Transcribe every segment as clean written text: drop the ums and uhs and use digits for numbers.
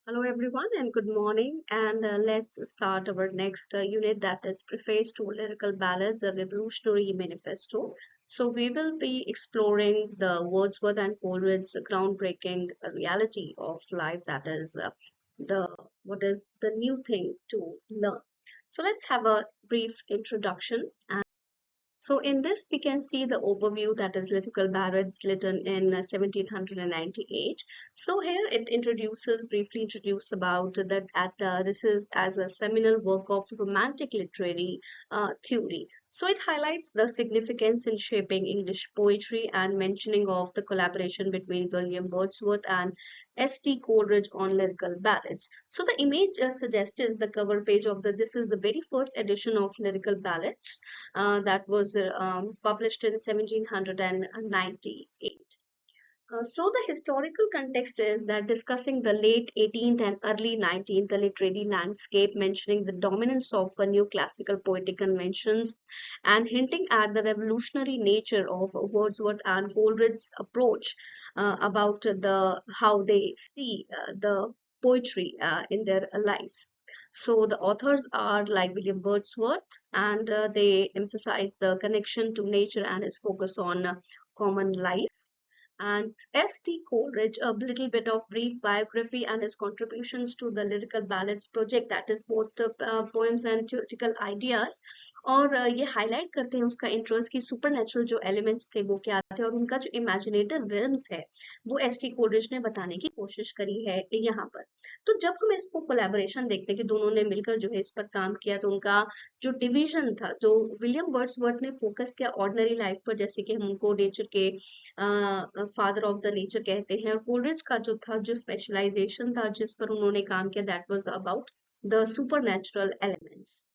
Hello, everyone, and good morning. And let's start our next unit, that is Preface to Lyrical Ballads, a Revolutionary Manifesto. So, we will be exploring the Wordsworth and Coleridge's groundbreaking reality of life, that is the what is the new thing to learn. So, let's have a brief introduction. So in this, we can see the overview, that is Lyrical Ballads written in 1798. So here it briefly introduces about that this is as a seminal work of romantic literary theory. So it highlights the significance in shaping English poetry and mentioning of the collaboration between William Wordsworth and S.T. Coleridge on lyrical ballads. So the image suggests is the cover page of this is the very first edition of lyrical ballads that was published in 1798. So the historical context is that discussing the late 18th and early 19th literary landscape, mentioning the dominance of new classical poetic conventions, and hinting at the revolutionary nature of Wordsworth and Coleridge's approach about the how they see the poetry in their lives. So the authors are like William Wordsworth, and they emphasize the connection to nature and his focus on common life. And S.T. Coleridge, a little bit of brief biography and his contributions to the Lyrical Ballads project, that is both the poems and theoretical ideas. और ये highlight करते हैं उसका interest कि supernatural जो elements थे वो क्या थे, और उनका जो इमेजिनेटिव रिल्म्स है वो S.T. कोलरिज ने बताने की कोशिश करी है यहाँ पर. तो जब हम इसको कोलैबोरेशन देखते हैं कि दोनों ने मिलकर जो है इस पर काम किया, तो उनका जो डिवीजन था, जो विलियम वर्ड्सवर्थ ने फोकस किया ऑर्डिनरी लाइफ पर, जैसे कि हम उनको नेचर के फादर ऑफ द नेचर कहते हैं, और कोलरिज का जो था, जो स्पेशलाइजेशन था जिस पर उन्होंने काम किया, that was about the supernatural elements.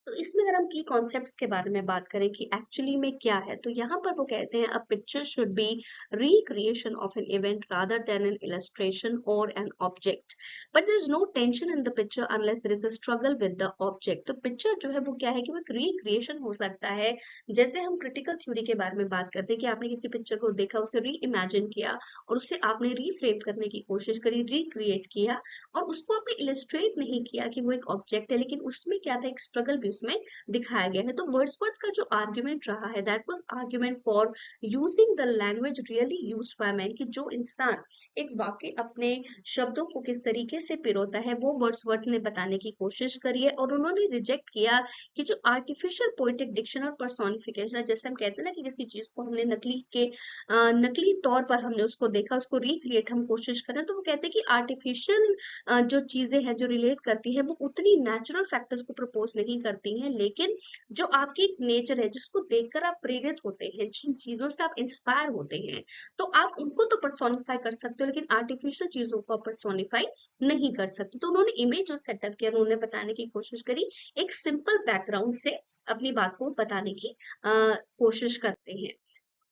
तो इसमें अगर हम की कॉन्सेप्ट्स के बारे में बात करें कि एक्चुअली में क्या है, तो यहाँ पर वो कहते हैं a picture should be recreation of an event rather than an illustration or an object, but there is no tension in the picture unless there is a struggle with the object. तो picture जो है वो क्या है कि वो एक recreation हो सकता है. जैसे हम क्रिटिकल थ्योरी के बारे में बात करते हैं कि आपने किसी पिक्चर को देखा, उसे री इमेजिन किया और उसे आपने रीफ्रेम करने की कोशिश करी, रिक्रिएट किया, और उसको आपने इलिस्ट्रेट नहीं किया कि वो एक ऑब्जेक्ट है, लेकिन उसमें क्या था, एक स्ट्रगल भी उसमें दिखाया गया है. तो वर्ड्सवर्थ का जो आर्ग्यूमेंट रहा है, that was argument for using the language really used by man, कि जो इंसान एक वाक्य अपने शब्दों को किस तरीके से पिरोता है, वो वर्ड्सवर्थ ने बताने की कोशिश करी है. और उन्होंने रिजेक्ट किया कि जो आर्टिफिशियल पोएटिक डिक्शन और पर्सोनिफिकेशन है, जैसे हम कहते हैं ना कि किसी चीज को हमने नकली तौर पर हमने उसको देखा, उसको रिक्रिएट हम कोशिश करें, तो वो कहते हैं कि आर्टिफिशियल जो चीजें हैं जो रिलेट करती है वो उतनी नेचुरल फैक्टर्स को प्रपोज नहीं करती हैं, लेकिन जो आपकी नेचर है जिसको देखकर आप प्रेरित होते हैं, जिन चीजों से आप इंस्पायर होते हैं, तो आप उनको तो पर्सोनिफाई कर सकते हो, लेकिन आर्टिफिशियल चीजों को पर्सोनिफाई नहीं कर सकते. तो उन्होंने इमेज जो सेटअप किया, उन्होंने बताने की कोशिश करी, एक सिंपल बैकग्राउंड से अपनी बात को बताने की कोशिश करते हैं.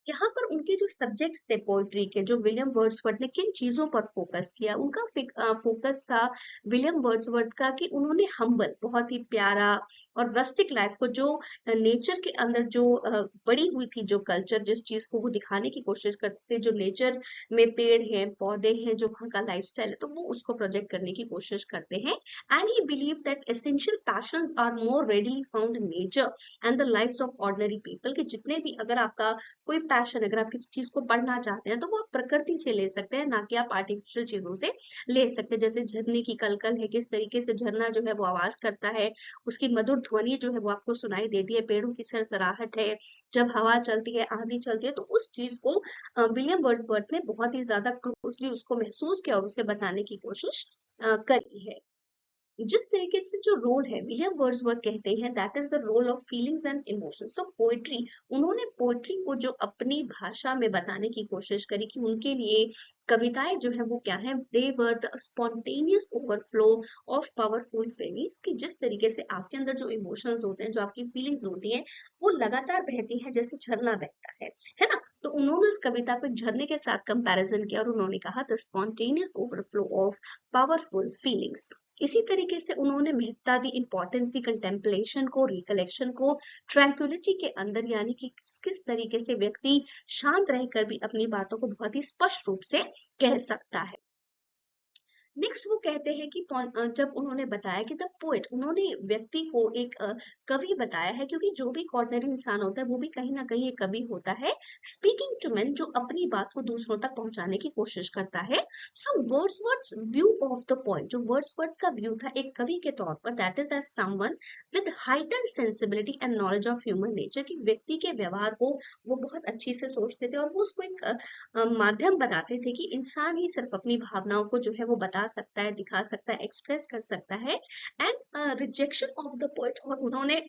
यहाँ पर उनके जो सब्जेक्ट्स थे पोएट्री के, जो विलियम वर्ड्सवर्थ ने किन चीजों पर फोकस किया, उनका फोकस था विलियम वर्ड्सवर्थ का कि उन्होंने हम्बल, बहुत ही प्यारा और रस्टिक लाइफ को, जो नेचर के अंदर जो बड़ी हुई थी, जो कल्चर जिस चीज को वो दिखाने की कोशिश करते थे, जो नेचर में पेड़ हैं, पौधे हैं, जो वहाँ का लाइफस्टाइल है, तो वो उसको प्रोजेक्ट करने की कोशिश करते हैं. And he believe that essential passions are more readily found in nature and the lives of ordinary people, कि जितने भी, अगर आपका कोई पैशन, अगर आप किसी चीज को पढ़ना चाहते हैं, तो वो आप प्रकृति से ले सकते हैं, ना कि आप आर्टिफिशियल चीजों से ले सकते हैं. जैसे झरने की कलकल है, किस तरीके से झरना जो है वो आवाज करता है, उसकी मधुर ध्वनि जो है वो आपको सुनाई देती है, पेड़ों की सरसराहट है जब हवा चलती है, आंधी चलती है, तो उस चीज को विलियम वर्ड्सवर्थ ने बहुत ही ज्यादा क्लोजली उसको महसूस किया और उसे बताने की कोशिश करी है. जिस तरीके से जो रोल है, विलियम वर्ड्सवर्थ कहते हैं that is the role of feelings and emotions. तो पोएट्री, उन्होंने पोएट्री को जो अपनी भाषा में बताने की कोशिश करी, कि उनके लिए कविताएं जो है वो क्या है, they were the spontaneous overflow of powerful feelings, कि जिस तरीके से आपके अंदर जो इमोशंस होते हैं, जो आपकी फीलिंग्स होती हैं, वो लगातार बहती है जैसे झरना बहता है ना. तो उन्होंने उस कविता को एक झरने के साथ कंपैरिजन किया और उन्होंने कहा the spontaneous overflow of powerful feelings. इसी तरीके से उन्होंने महत्ता दी, इंपॉर्टेंस दी कंटेम्पलेशन को, रिकलेक्शन को, ट्रैंक्विलिटी के अंदर, यानी कि किस तरीके से व्यक्ति शांत रहकर भी अपनी बातों को बहुत ही स्पष्ट रूप से कह सकता है. नेक्स्ट वो कहते हैं कि जब उन्होंने बताया कि द पोएट, उन्होंने व्यक्ति को एक कवि बताया है, क्योंकि जो भी ऑर्डिनरी इंसान होता है वो भी कहीं ना कहीं एक कवि होता है, स्पीकिंग टू मैन, जो अपनी बात को दूसरों तक पहुंचाने की कोशिश करता है। So Wordsworth view of the poet, जो वर्ड्सवर्थ का व्यू था एक कवि के तौर पर, that is as someone with heightened sensibility and knowledge of human nature, कि व्यक्ति के व्यवहार को वो बहुत अच्छी से सोचते थे, और वो उसको एक माध्यम बनाते थे कि इंसान ही सिर्फ अपनी भावनाओं को जो है वो बता सकता है, दिखा सकता है, एक्सप्रेस कर सकता है। And rejection of the poet, और उन्होंने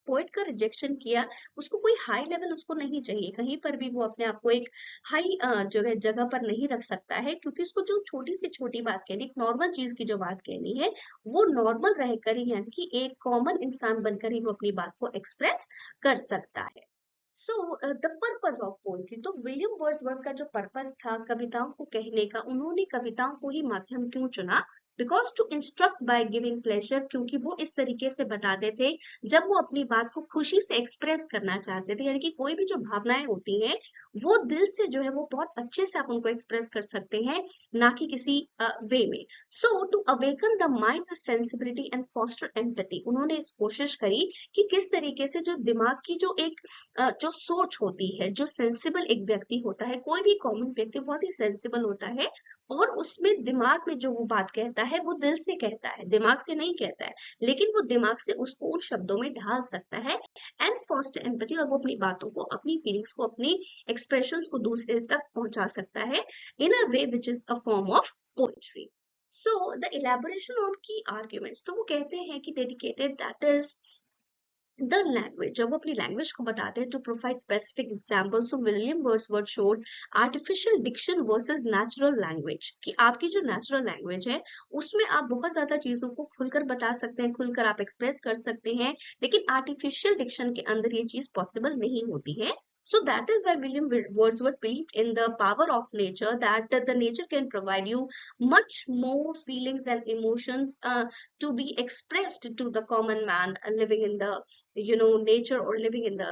पोएट का रिजेक्शन किया, उसको कोई हाई लेवल उसको नहीं चाहिए, कहीं पर भी वो अपने आप को एक हाई जगह जगह पर नहीं रख सकता है, क्योंकि उसको जो छोटी से छोटी बात कहनी, एक नॉर्मल चीज की जो बात कहनी है, वो नॉर्मल रहकर ही, यानी कि एक कॉमन इंसान बनकर ही वो अपनी बात को एक्सप्रेस कर सकता है। So the purpose of poetry, तो विलियम वर्ड्सवर्थ का जो पर्पस था कविताओं को कहने का, उन्होंने कविताओं को ही माध्यम क्यों चुना? Because to instruct by giving pleasure, क्योंकि वो इस तरीके से बताते थे जब वो अपनी बात को खुशी से एक्सप्रेस करना चाहते थे, यानी कि कोई भी जो भावनाएं होती हैं वो दिल से जो है वो बहुत अच्छे से आप उनको एक्सप्रेस कर सकते हैं, ना कि किसी वे में। So to awaken the mind sensibility and foster empathy, उन्होंने इस कोशिश करी कि किस तरीके से जो दिमाग की जो एक जो सोच होती है, जो सेंसिबल एक व्यक्ति होता है, कोई भी कॉमन व्यक्ति बहुत ही सेंसिबल होता है, और उसमें दिमाग में जो वो बात कहता है वो दिल से कहता है, दिमाग से नहीं कहता है, लेकिन वो दिमाग से उसको उन शब्दों में ढाल सकता है। एंड फर्स्ट एम्पैथी, और वो अपनी बातों को, अपनी फीलिंग्स को, अपनी एक्सप्रेशंस को दूसरे तक पहुंचा सकता है in a way which is a form of poetry. So the elaboration on key arguments, तो वो कहते हैं कि dedicated, that is the language, जब वो अपनी लैंग्वेज को बताते हैं to provide specific examples, so William Wordsworth showed artificial diction versus natural language, कि आपकी जो नेचुरल लैंग्वेज है उसमें आप बहुत ज्यादा चीजों को खुलकर बता सकते हैं, खुलकर आप एक्सप्रेस कर सकते हैं, लेकिन आर्टिफिशियल डिक्शन के अंदर ये चीज पॉसिबल नहीं होती है। So that is why William Wordsworth believed in the power of nature, that the nature can provide you much more feelings and emotions to be expressed to the common man living in the nature, or living in the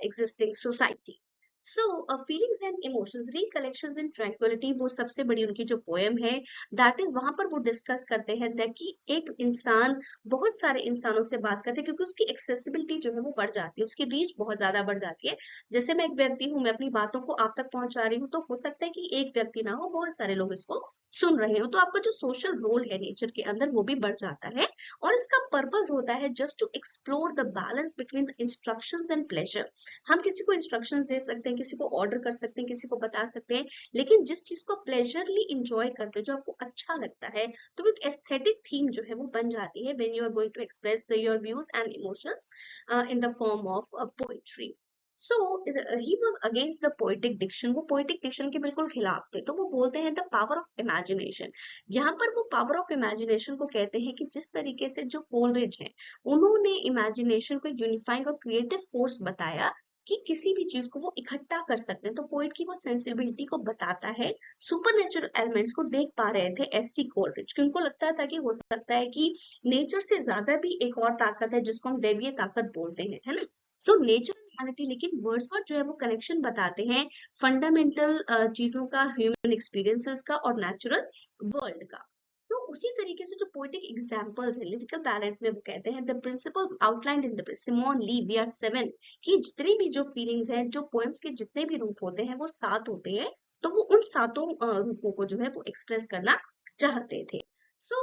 existing society. So feelings and emotions, recollections in tranquility, वो सबसे बड़ी उनकी जो poem है, that is, वहां पर वो discuss करते हैं कि एक इंसान बहुत सारे इंसानों से बात करते हैं, क्योंकि उसकी एक्सेसिबिलिटी जो है वो बढ़ जाती है, उसकी रीच बहुत ज्यादा बढ़ जाती है। जैसे मैं एक व्यक्ति हूँ, मैं अपनी बातों को आप तक पहुंचा रही हूँ, तो हो सकता है कि एक व्यक्ति ना हो, बहुत सारे लोग इसको सुन रहे हो, तो आपका जो सोशल रोल है नेचर के अंदर वो भी बढ़ जाता है। और इसका पर्पस होता है just to explore the balance between the instructions and pleasure. हम किसी को इंस्ट्रक्शंस दे सकते हैं, किसी को ऑर्डर कर सकते हैं, किसी को बता सकते हैं, लेकिन जिस चीज को प्लेजरली इंजॉय करते हो, जो आपको अच्छा लगता है, तो एक एस्थेटिक थीम जो है वो बन जाती है when you are going to express your views and emotions in the form of poetry. So he was against the poetic diction, वो पोएटिक डिक्शन के बिल्कुल खिलाफ थे, तो वो बोलते हैं द पावर ऑफ इमेजिनेशन। यहाँ पर वो पावर ऑफ इमेजिनेशन को कहते हैं कि जिस तरीके से जो कोलरिज है, उन्होंने इमेजिनेशन को यूनिफाइंग और क्रिएटिव फोर्स बताया, कि किसी भी चीज को वो इकट्ठा कर सकते हैं, तो पोइट की वो सेंसिबिलिटी को बताता है। सुपर एलिमेंट्स को देख पा रहे थे एस टी कोलरिज, कि उनको लगता था कि हो सकता है कि नेचर से ज्यादा भी एक और ताकत है जिसको हम दैवीय ताकत बोलते हैं, है ना। सो नेचर रियलिटी, लेकिन वर्ड्सवर्थ जो है वो कनेक्शन बताते हैं फंडामेंटल चीजों का, ह्यूमन एक्सपीरियंसेस का और नेचुरल वर्ल्ड का। तो उसी तरीके से जो पोएटिक एग्जांपल्स है लिरिकल बैलेंस में, वो कहते हैं the principles outlined in the Simon Lee We Are Seven, कि जितनी भी जो फीलिंग्स हैं, जो पोएम्स के जितने भी रूप होते हैं वो सात होते हैं, तो वो उन सातों रूपों को जो है वो एक्सप्रेस करना चाहते थे। So,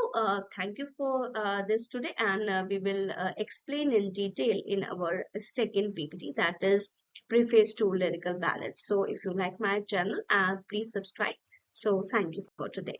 thank you for this today, and we will explain in detail in our second PPT, that is Preface to Lyrical Ballads. So, if you like my channel, please subscribe. So, thank you for today.